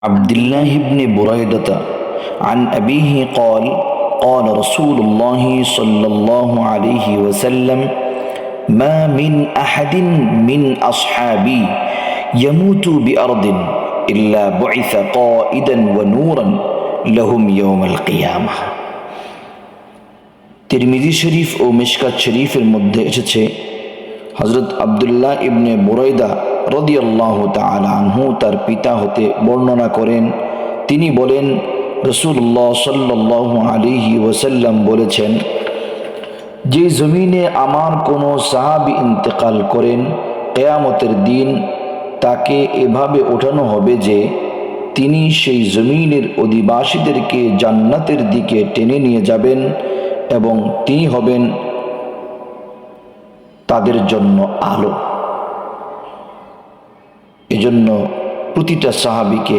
عبد الله بن بريدة عن أبيه قال قال رسول الله صلى الله عليه وسلم ما من أحد من أصحابي يموت بأرض إلا بعث قائدا ونورا لهم يوم القيامة তিরমিজি শরীফ ও মিশকাত শরীফের মধ্যে এসেছে হযরত আব্দুল্লাহ ইবনে বুরাইদা রাদিয়াল্লাহু তাআলা আনহু তার পিতা হতে বর্ণনা করেন, তিনি বলেন রাসূলুল্লাহ সাল্লাল্লাহু আলাইহি ওয়াসাল্লাম বলেছেন, যে জমিনে আমার কোনো সাহাবী ইন্তেকাল করেন, কিয়ামতের দিন তাকে এভাবে ওঠানো হবে যে তিনি সেই জমিনের অধিবাসীদেরকে জান্নাতের দিকে টেনে নিয়ে যাবেন এবং তিনি হবেন তাদের জন্য আলো। এজন্য প্রতিটা সাহাবীকে